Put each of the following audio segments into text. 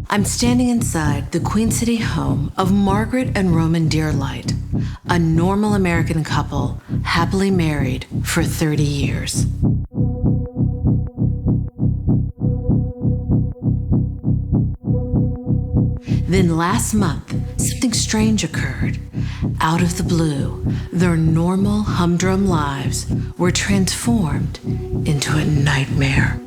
I'm standing inside the Queen City home of Margaret and Roman Deerlight, a normal American couple happily married for 30 years. Then last month, something strange occurred. Out of the blue, their normal humdrum lives were transformed into a nightmare.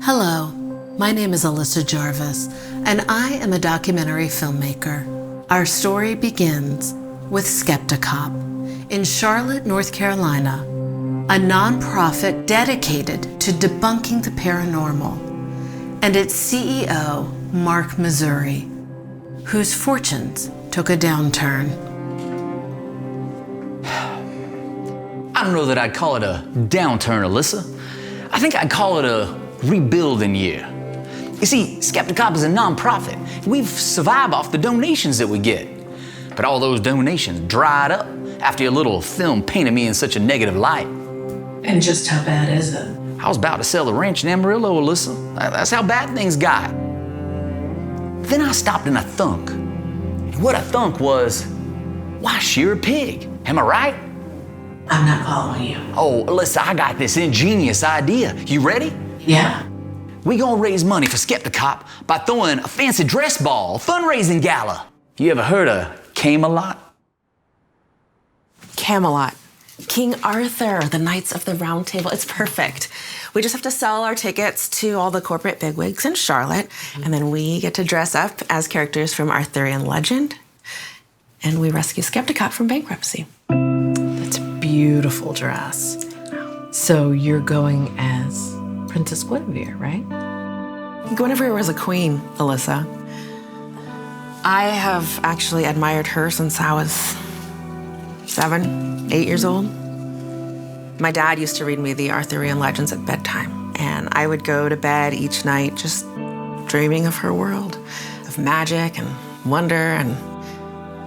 Hello, my name is Alyssa Jarvis, and I am a documentary filmmaker. Our story begins with SkepticOp in Charlotte, North Carolina, a nonprofit dedicated to debunking the paranormal, and its CEO, Mark Missouri, whose fortunes took a downturn. I don't know that I'd call it a downturn, Alyssa. I think I'd call it a rebuilding year. You see, SkepticOp is a nonprofit. We've survived off the donations that we get. But all those donations dried up after your little film painted me in such a negative light. And just how bad is it? I was about to sell the ranch in Amarillo, Alyssa. That's how bad things got. Then I stopped and I thunk. And what I thunk was, why shear a pig? Am I right? I'm not following you. Oh, Alyssa, I got this ingenious idea. You ready? Yeah. We gonna raise money for SkepticOp by throwing a fancy dress ball, fundraising gala. You ever heard of Camelot? Camelot. King Arthur, the Knights of the Round Table. It's perfect. We just have to sell our tickets to all the corporate bigwigs in Charlotte, and then we get to dress up as characters from Arthurian legend, and we rescue SkepticOp from bankruptcy. That's a beautiful dress. So you're going as Princess Guinevere, right? Guinevere was a queen, Alyssa. I have actually admired her since I was 7, 8 years old. My dad used to read me the Arthurian legends at bedtime, and I would go to bed each night just dreaming of her world, of magic and wonder and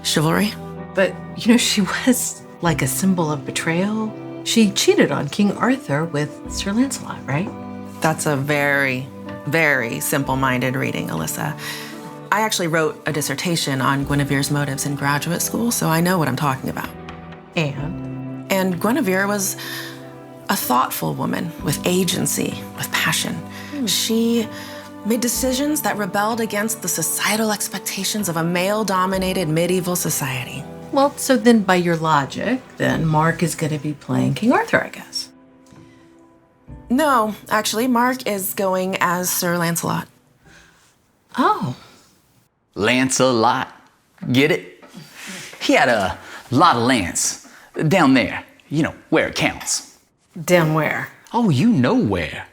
chivalry. But, she was like a symbol of betrayal. She cheated on King Arthur with Sir Lancelot, right? That's a very, very simple-minded reading, Alyssa. I actually wrote a dissertation on Guinevere's motives in graduate school, so I know what I'm talking about. And Guinevere was a thoughtful woman with agency, with passion. She made decisions that rebelled against the societal expectations of a male-dominated medieval society. Well, so then by your logic, then Mark is going to be playing King Arthur, I guess. No, actually, Mark is going as Sir Lancelot. Oh. Lancelot. Get it? He had a lot of lance down there, where it counts. Down where? Oh, you know where.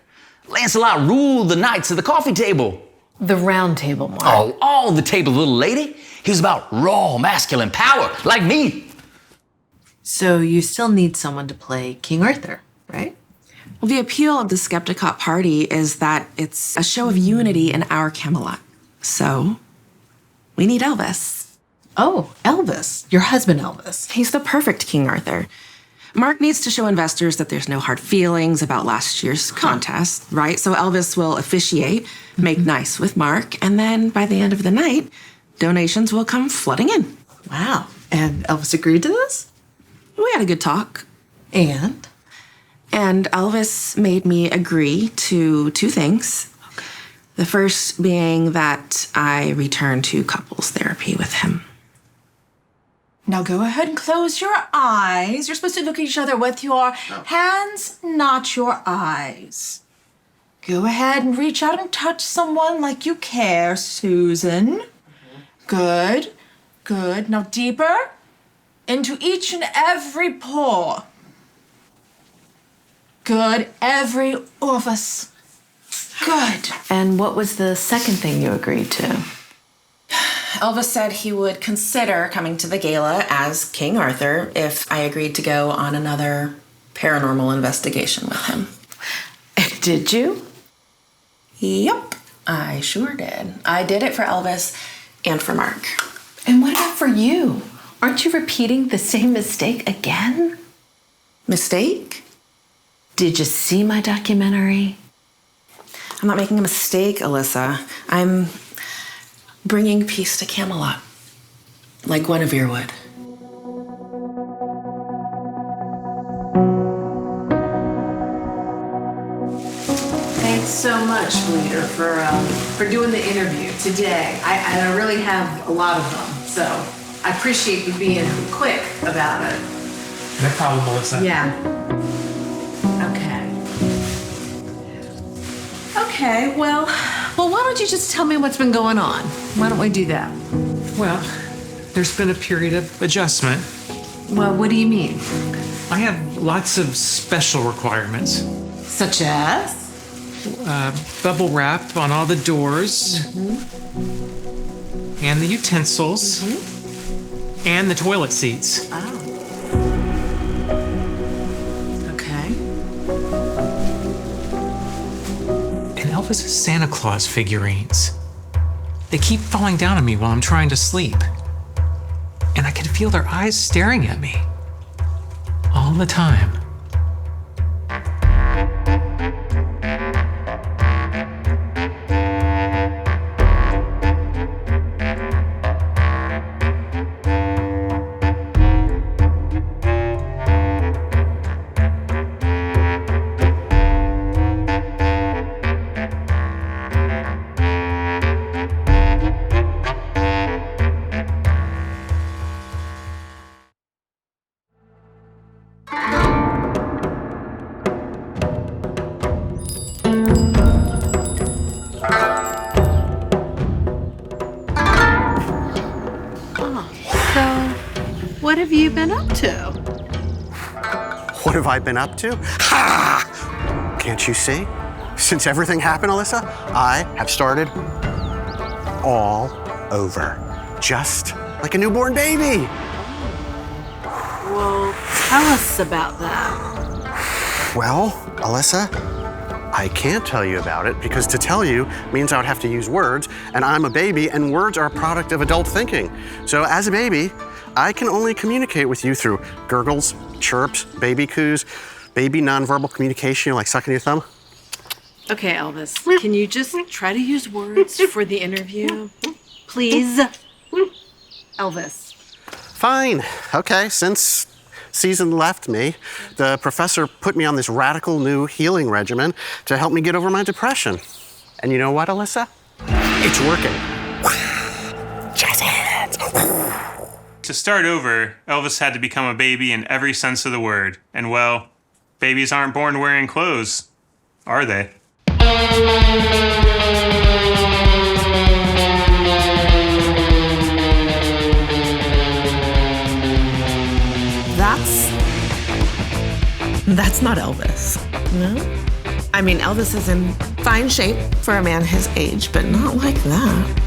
Lancelot ruled the knights of the coffee table. The round table, Mark. Oh, all the tables, little lady. He was about raw masculine power, like me. So you still need someone to play King Arthur, right? Well, the appeal of the SkepticOp party is that it's a show of unity in our Camelot. So, we need Elvis. Oh, Elvis. Your husband, Elvis. He's the perfect King Arthur. Mark needs to show investors that there's no hard feelings about last year's contest, right? So Elvis will officiate, make nice with Mark, and then by the end of the night, donations will come flooding in. Wow. And Elvis agreed to this? We had a good talk. And? And Elvis made me agree to 2 things. Okay. The first being that I return to couples therapy with him. Now go ahead and close your eyes. You're supposed to look at each other with your hands, not your eyes. Go ahead and reach out and touch someone like you care, Susan. Good, good. Now deeper into each and every pore. Good, every orifice. Good. And what was the second thing you agreed to? Elvis said he would consider coming to the gala as King Arthur if I agreed to go on another paranormal investigation with him. Did you? Yep, I sure did. I did it for Elvis and for Mark. And what about for you? Aren't you repeating the same mistake again? Mistake? Did you see my documentary? I'm not making a mistake, Alyssa. I'm bringing peace to Camelot, like Guinevere would. Thanks so much, Bleeder, for doing the interview today. I really have a lot of them, so I appreciate you being quick about it. No problem, Melissa. Yeah. Okay, well, why don't you just tell me what's been going on? Why don't we do that? Well, there's been a period of adjustment. Well, what do you mean? I have lots of special requirements. Such as? Bubble wrap on all the doors, and the utensils, and the toilet seats. Oh. Okay. And Elvis's Santa Claus figurines. They keep falling down on me while I'm trying to sleep. And I can feel their eyes staring at me. All the time. What have you been up to? What have I been up to? Ha! Can't you see? Since everything happened, Alyssa, I have started all over. Just like a newborn baby. Well, tell us about that. Well, Alyssa, I can't tell you about it because to tell you means I would have to use words, and I'm a baby, and words are a product of adult thinking. So as a baby, I can only communicate with you through gurgles, chirps, baby coos, baby nonverbal communication, like sucking your thumb. Okay, Elvis, can you just try to use words for the interview? Please? Elvis. Fine. Okay, since season left me, the professor put me on this radical new healing regimen to help me get over my depression. And you know what, Alyssa? It's working. Jazz hands. To start over, Elvis had to become a baby in every sense of the word. And well, babies aren't born wearing clothes, are they? That's not Elvis. No? I mean, Elvis is in fine shape for a man his age, but not like that.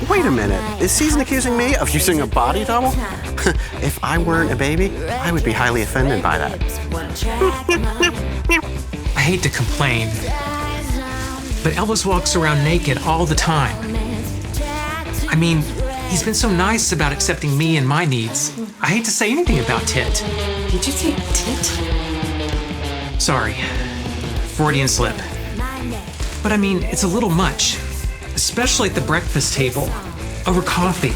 Wait a minute. Is Season accusing me of using a body double? If I weren't a baby, I would be highly offended by that. I hate to complain, but Elvis walks around naked all the time. I mean, He's been so nice about accepting me and my needs. I hate to say anything about Tit. Did you say tit? Sorry. Freudian slip. But I mean, it's a little much. Especially at the breakfast table. Over coffee.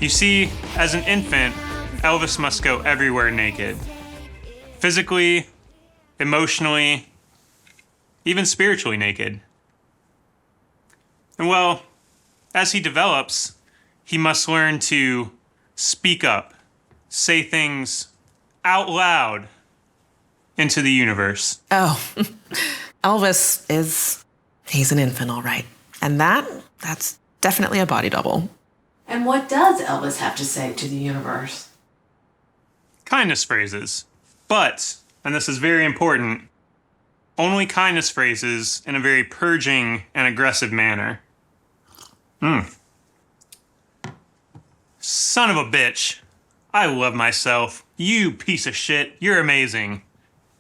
You see, as an infant, Elvis must go everywhere naked. Physically, emotionally, even spiritually naked. And well, as he develops, he must learn to speak up, say things out loud into the universe. Oh, he's an infant, all right. And that's definitely a body double. And what does Elvis have to say to the universe? Kindness phrases. But, and this is very important, only kindness phrases in a very purging and aggressive manner. Son of a bitch. I love myself. You piece of shit. You're amazing.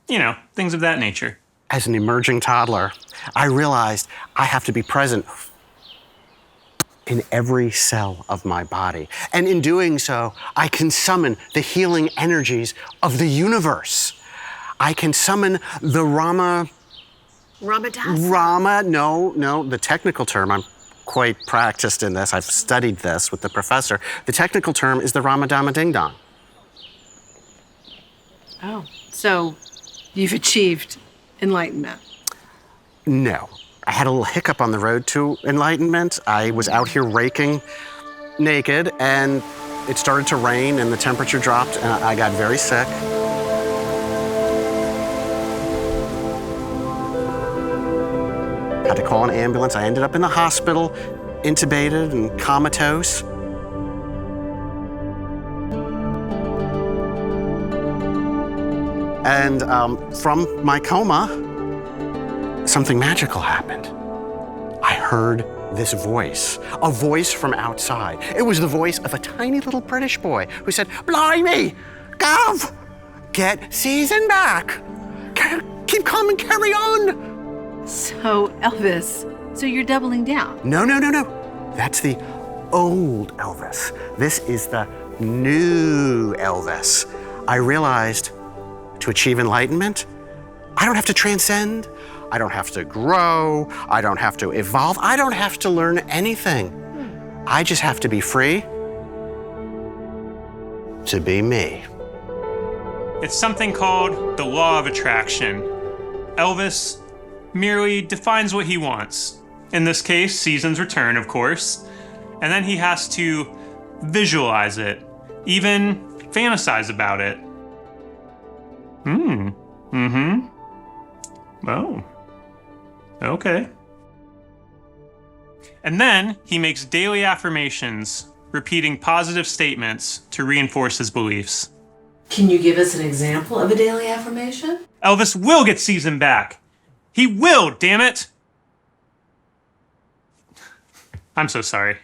You know, things of that nature. As an emerging toddler, I realized I have to be present in every cell of my body. And in doing so, I can summon the healing energies of the universe. I can summon the Ramadasa? the technical term, I'm quite practiced in this, I've studied this with the professor. The technical term is the Ramadama Ding Dong. Oh, so you've achieved enlightenment. No. I had a little hiccup on the road to enlightenment. I was out here raking naked, and it started to rain, and the temperature dropped, and I got very sick. Had to call an ambulance. I ended up in the hospital, intubated and comatose. And from my coma, something magical happened. I heard this voice, a voice from outside. It was the voice of a tiny little British boy who said, "Blimey, Gav, get season back. Keep calm and carry on." So, Elvis, so you're doubling down? No. That's the old Elvis. This is the new Elvis. I realized to achieve enlightenment, I don't have to transcend. I don't have to grow. I don't have to evolve. I don't have to learn anything. I just have to be free to be me. It's something called the law of attraction. Elvis merely defines what he wants. In this case, season's return, of course. And then he has to visualize it, even fantasize about it. Oh. Okay. And then he makes daily affirmations, repeating positive statements to reinforce his beliefs. Can you give us an example of a daily affirmation? Elvis will get season back. He will, damn it! I'm so sorry.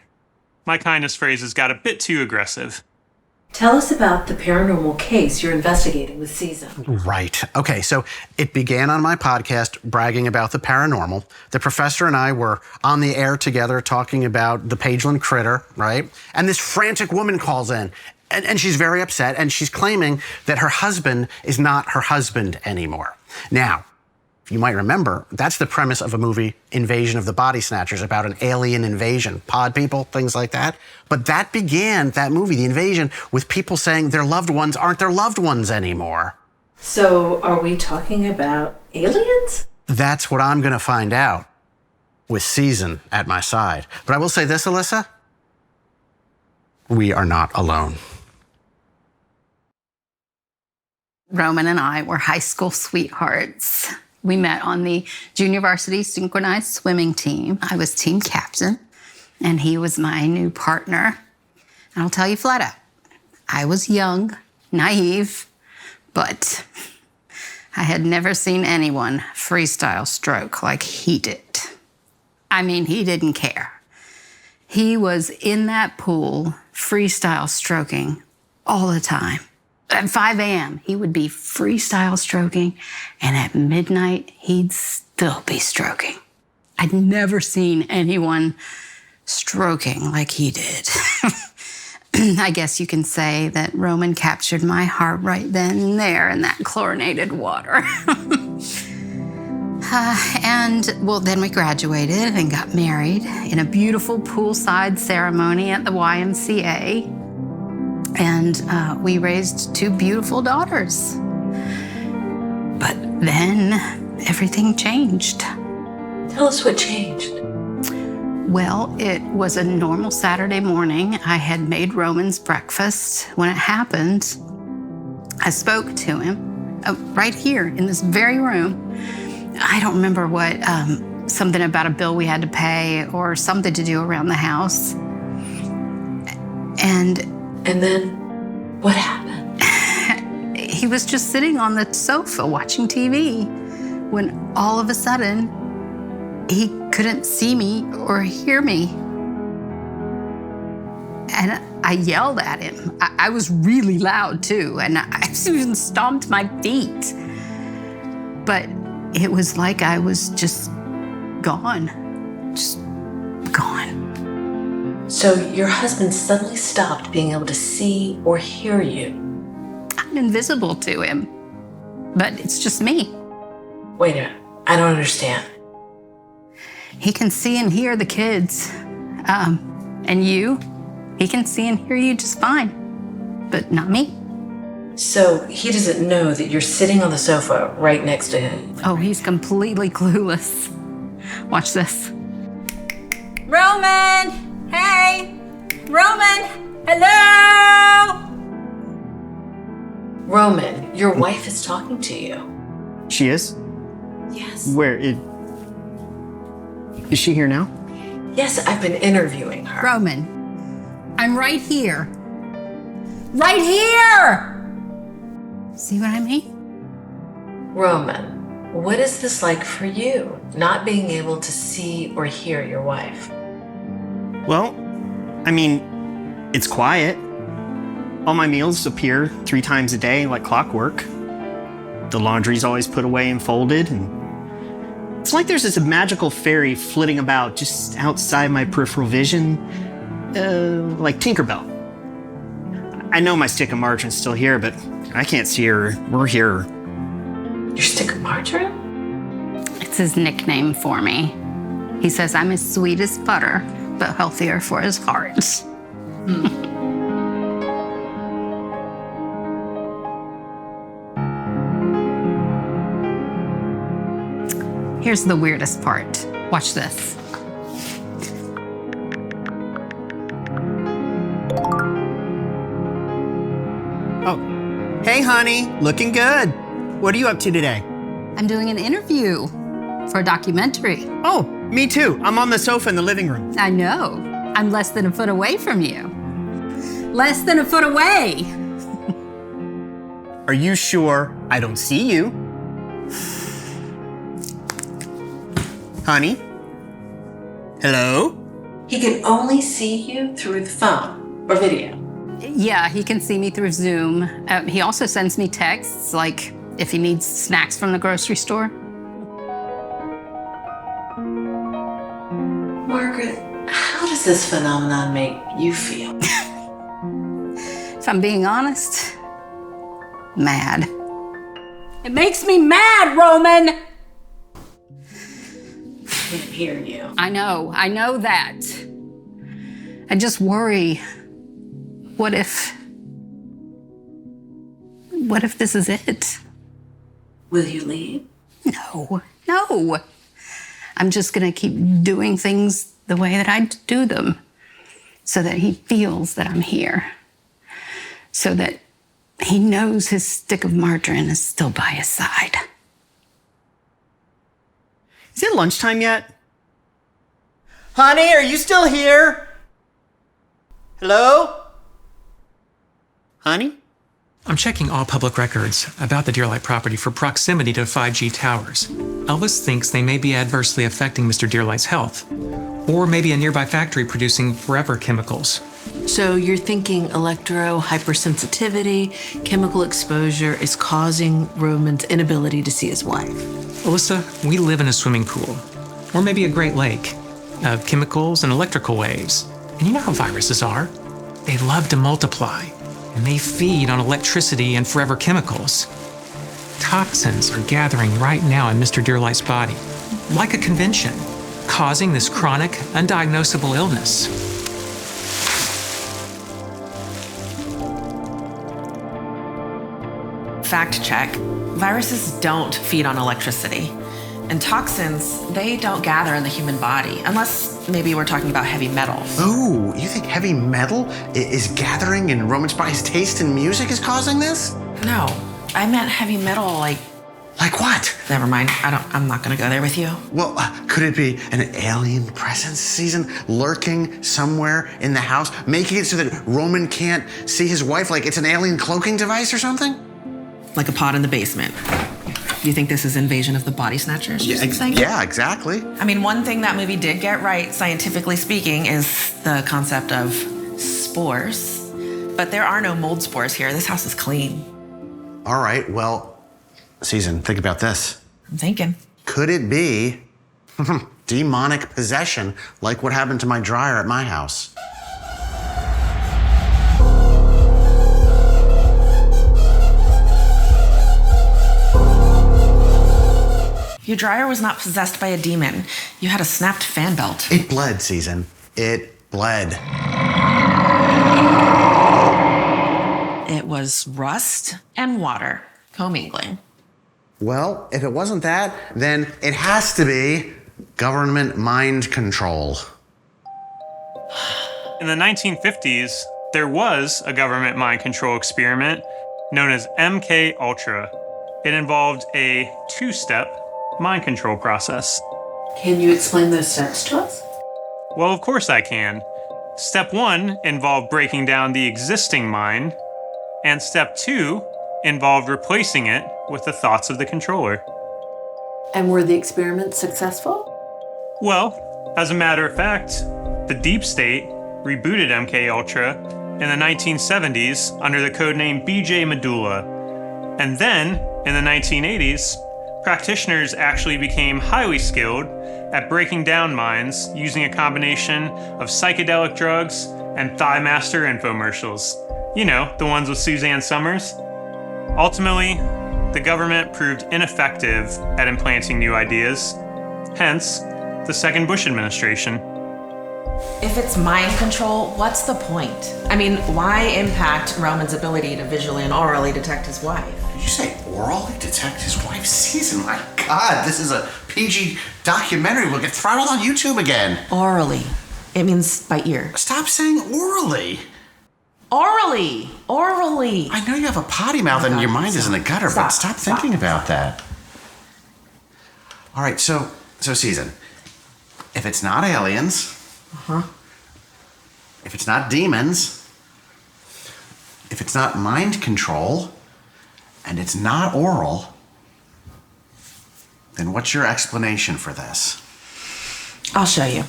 My kindness phrases got a bit too aggressive. Tell us about the paranormal case you're investigating with Season. Right. Okay, so it began on my podcast bragging about the paranormal. The professor and I were on the air together talking about the Pageland critter, right? And this frantic woman calls in, and she's very upset, and she's claiming that her husband is not her husband anymore. Now, you might remember, that's the premise of a movie, Invasion of the Body Snatchers, about an alien invasion, pod people, things like that. But that began, that movie, The Invasion, with people saying their loved ones aren't their loved ones anymore. So are we talking about aliens? That's what I'm going to find out with Season at my side. But I will say this, Alyssa, we are not alone. Roman and I were high school sweethearts. We met on the junior varsity synchronized swimming team. I was team captain, and he was my new partner. And I'll tell you flat out, I was young, naive, but I had never seen anyone freestyle stroke like he did. I mean, he didn't care. He was in that pool freestyle stroking all the time. At 5 a.m., he would be freestyle stroking, and at midnight, he'd still be stroking. I'd never seen anyone stroking like he did. I guess you can say that Roman captured my heart right then and there in that chlorinated water. Then we graduated and got married in a beautiful poolside ceremony at the YMCA. And we raised 2 beautiful daughters. But then everything changed. Tell us what changed. Well, it was a normal Saturday morning. I had made Roman's breakfast. When it happened, I spoke to him right here in this very room. I don't remember what, something about a bill we had to pay or something to do around the house. And then what happened? He was just sitting on the sofa watching TV when all of a sudden he couldn't see me or hear me. And I yelled at him. I was really loud too, and I even stomped my feet. But it was like I was just gone. So your husband suddenly stopped being able to see or hear you. I'm invisible to him, but it's just me. Wait a minute, I don't understand. He can see and hear the kids. And you, he can see and hear you just fine, but not me. So he doesn't know that you're sitting on the sofa right next to him? Oh, he's completely clueless. Watch this. Roman! Hey! Roman! Hello! Roman, your wife is talking to you. She is? Yes. Where is she here now? Yes, I've been interviewing her. Roman, I'm right here. Right here! See what I mean? Roman, what is this like for you, not being able to see or hear your wife? Well, I mean, it's quiet. All my meals appear 3 times a day like clockwork. The laundry's always put away and folded, and it's like there's this magical fairy flitting about just outside my peripheral vision, like Tinkerbell. I know my stick of margarine's still here, but I can't see her or hear her. Your stick of margarine? It's his nickname for me. He says I'm as sweet as butter, but healthier for his heart. Here's the weirdest part. Watch this. Oh, hey honey, looking good. What are you up to today? I'm doing an interview for a documentary. Oh, me too. I'm on the sofa in the living room. I know. I'm less than a foot away from you. Less than a foot away. Are you sure I don't see you? Honey? Hello? He can only see you through the phone or video. Yeah, he can see me through Zoom. He also sends me texts, like if he needs snacks from the grocery store. Margaret, how does this phenomenon make you feel? If I'm being honest, mad. It makes me mad, Roman! I can't hear you. I know that. I just worry. What if this is it? Will you leave? No. I'm just gonna keep doing things the way that I do them so that he feels that I'm here. So that he knows his stick of margarine is still by his side. Is it lunchtime yet? Honey, are you still here? Hello? Honey? I'm checking all public records about the Deerlight property for proximity to 5G towers. Elvis thinks they may be adversely affecting Mr. Deerlight's health, or maybe a nearby factory producing forever chemicals. So you're thinking hypersensitivity, chemical exposure is causing Roman's inability to see his wife. Alyssa, we live in a swimming pool, or maybe a Great Lake. of chemicals and electrical waves. And you know how viruses are. They love to multiply, and they feed on electricity and forever chemicals. Toxins are gathering right now in Mr. Deerlight's body, like a convention, causing this chronic, undiagnosable illness. Fact check. Viruses don't feed on electricity. And toxins, they don't gather in the human body, unless maybe we're talking about heavy metals. Oh, you think heavy metal is gathering in Roman's body's taste in music is causing this? No, I meant heavy metal like... Like what? Never mind, I'm not gonna go there with you. Well, could it be an alien presence, Season, lurking somewhere in the house, making it so that Roman can't see his wife, like it's an alien cloaking device or something? Like a pod in the basement. You think this is Invasion of the Body Snatchers? Yeah, exactly. I mean, one thing that movie did get right, scientifically speaking, is the concept of spores. But there are no mold spores here. This house is clean. All right, well, Season, think about this. I'm thinking. Could it be demonic possession like what happened to my dryer at my house? Your dryer was not possessed by a demon. You had a snapped fan belt. It bled, Season. It bled. It was rust and water commingling. Well, if it wasn't that, then it has to be government mind control. In the 1950s, there was a government mind control experiment known as MK Ultra. It involved a two-step mind control process. Can you explain those steps to us? Well, of course I can. Step 1 involved breaking down the existing mind, and step 2 involved replacing it with the thoughts of the controller. And were the experiments successful? Well, as a matter of fact, the Deep State rebooted MK Ultra in the 1970s under the codename BJ Medulla. And then, in the 1980s, practitioners actually became highly skilled at breaking down minds using a combination of psychedelic drugs and Thigh Master infomercials. You know, the ones with Suzanne Summers. Ultimately, the government proved ineffective at implanting new ideas, hence the second Bush administration. If it's mind control, what's the point? I mean, why impact Roman's ability to visually and orally detect his wife? Did you say orally detect his wife's Season? My God, this is a PG documentary. We'll get throttled on YouTube again. Orally. It means by ear. Stop saying orally. Orally. Orally. I know you have a potty mouth and your mind is in the gutter, but stop thinking about that. All right, so Season, if it's not aliens, if it's not demons, if it's not mind control, and it's not oral, then what's your explanation for this? I'll show you.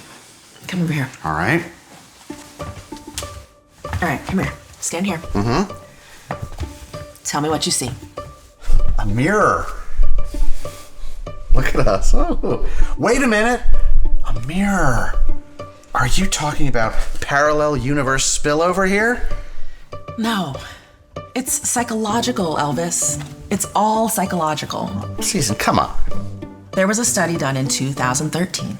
Come over here. All right. All right, come here. Stand here. Tell me what you see. A mirror. Look at us. Oh, wait a minute. A mirror. Are you talking about parallel universe spillover here? No. It's psychological, Elvis. It's all psychological. Season, come on. There was a study done in 2013.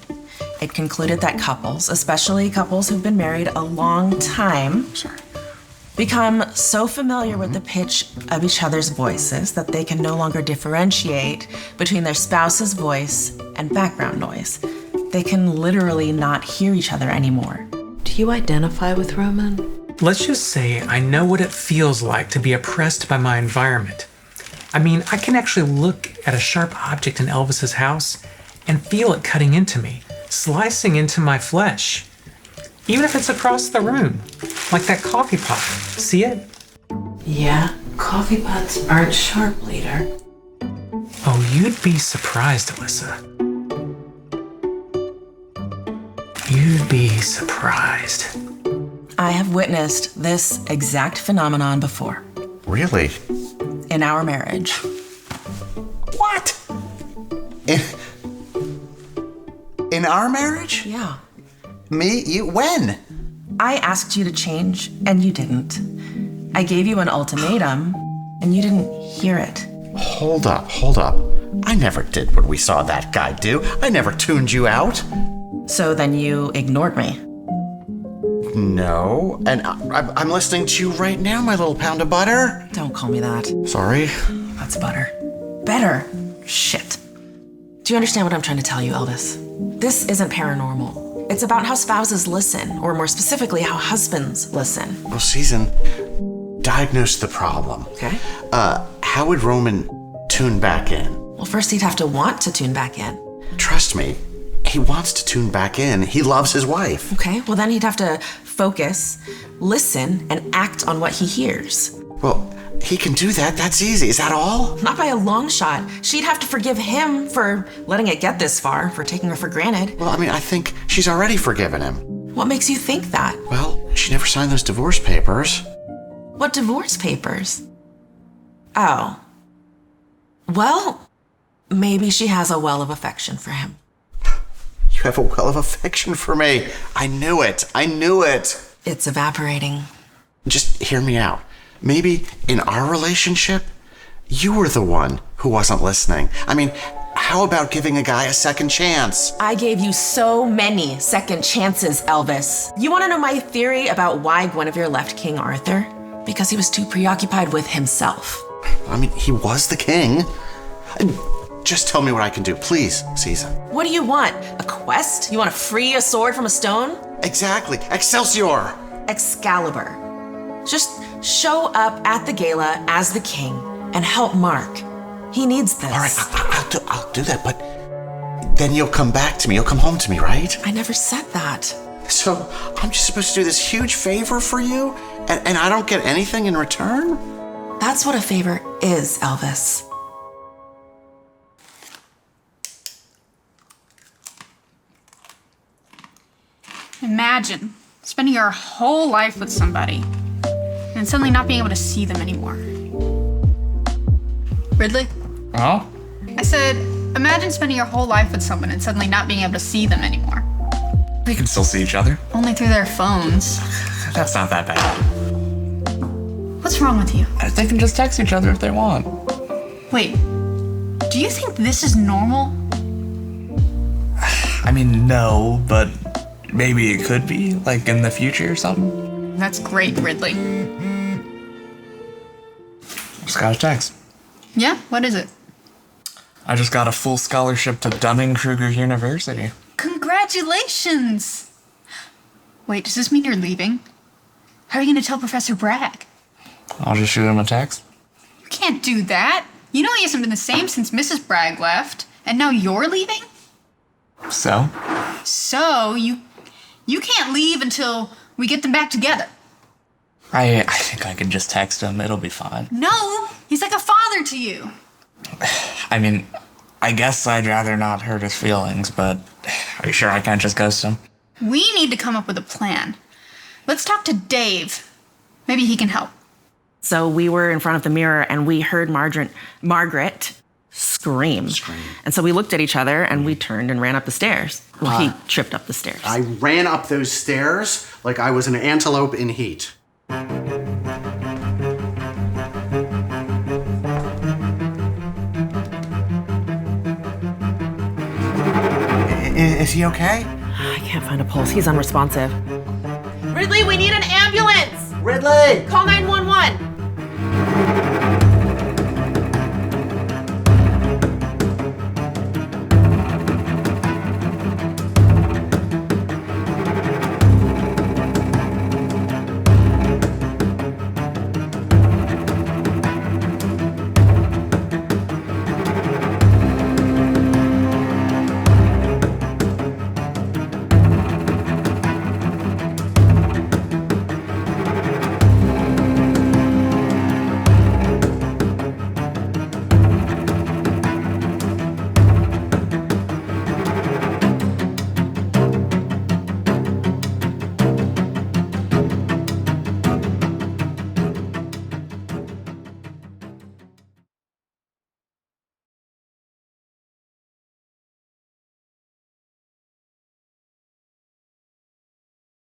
It concluded that couples, especially couples who've been married a long time, become so familiar with the pitch of each other's voices that they can no longer differentiate between their spouse's voice and background noise. They can literally not hear each other anymore. Do you identify with Roman? Let's just say I know what it feels like to be oppressed by my environment. I mean, I can actually look at a sharp object in Elvis's house and feel it cutting into me, slicing into my flesh. Even if it's across the room, like that coffee pot. See it? Yeah, coffee pots aren't sharp, leader. Oh, you'd be surprised, Alyssa. You'd be surprised. I have witnessed this exact phenomenon before. Really? In our marriage. What? In our marriage? Yeah. Me? You? When? I asked you to change, and you didn't. I gave you an ultimatum, and you didn't hear it. Hold up. I never did what we saw that guy do. I never tuned you out. So then you ignored me. No, and I'm listening to you right now, my little pound of butter. Don't call me that. Sorry. That's butter. Better. Shit. Do you understand what I'm trying to tell you, Elvis? This isn't paranormal. It's about how spouses listen, or more specifically, how husbands listen. Well, Susan, diagnose the problem. Okay. How would Roman tune back in? Well, first he'd have to want to tune back in. Trust me, he wants to tune back in. He loves his wife. Okay, well then he'd have to focus, listen, and act on what he hears. Well, he can do that. That's easy. Is that all? Not by a long shot. She'd have to forgive him for letting it get this far, for taking her for granted. Well, I mean, I think she's already forgiven him. What makes you think that? Well, she never signed those divorce papers. What divorce papers? Oh. Well, maybe she has a well of affection for him. You have a well of affection for me. I knew it. It's evaporating. Just hear me out. Maybe in our relationship, you were the one who wasn't listening. I mean, how about giving a guy a second chance? I gave you so many second chances, Elvis. You want to know my theory about why Guinevere left King Arthur? Because he was too preoccupied with himself. I mean, he was the king. Just tell me what I can do, please, Susan. What do you want? A quest? You want to free a sword from a stone? Exactly. Excelsior! Excalibur. Just show up at the gala as the king and help Mark. He needs this. All right, I'll do that, but then you'll come back to me. You'll come home to me, right? I never said that. So I'm just supposed to do this huge favor for you, and I don't get anything in return? That's what a favor is, Elvis. Imagine spending your whole life with somebody and suddenly not being able to see them anymore. Ridley? Oh? I said, imagine spending your whole life with someone and suddenly not being able to see them anymore. They can still see each other. Only through their phones. That's not that bad. What's wrong with you? They can just text each other if they want. Wait, do you think this is normal? I mean, no, but maybe it could be, like in the future or something. That's great, Ridley. Just got a text. Yeah? What is it? I just got a full scholarship to Dunning-Kruger University. Congratulations! Wait, does this mean you're leaving? How are you going to tell Professor Bragg? I'll just shoot him a text. You can't do that. You know he hasn't been the same since Mrs. Bragg left, and now you're leaving? So? So, you can't leave until we get them back together. I think I can just text him. It'll be fine. No, he's like a father to you. I mean, I guess I'd rather not hurt his feelings, but are you sure I can't just ghost him? We need to come up with a plan. Let's talk to Dave. Maybe he can help. So we were in front of the mirror and we heard Margaret scream. And so we looked at each other and we turned and ran up the stairs. Well, he tripped up the stairs. I ran up those stairs like I was an antelope in heat. Is he okay? I can't find a pulse. He's unresponsive. Ridley, we need an ambulance! Ridley! Call 911!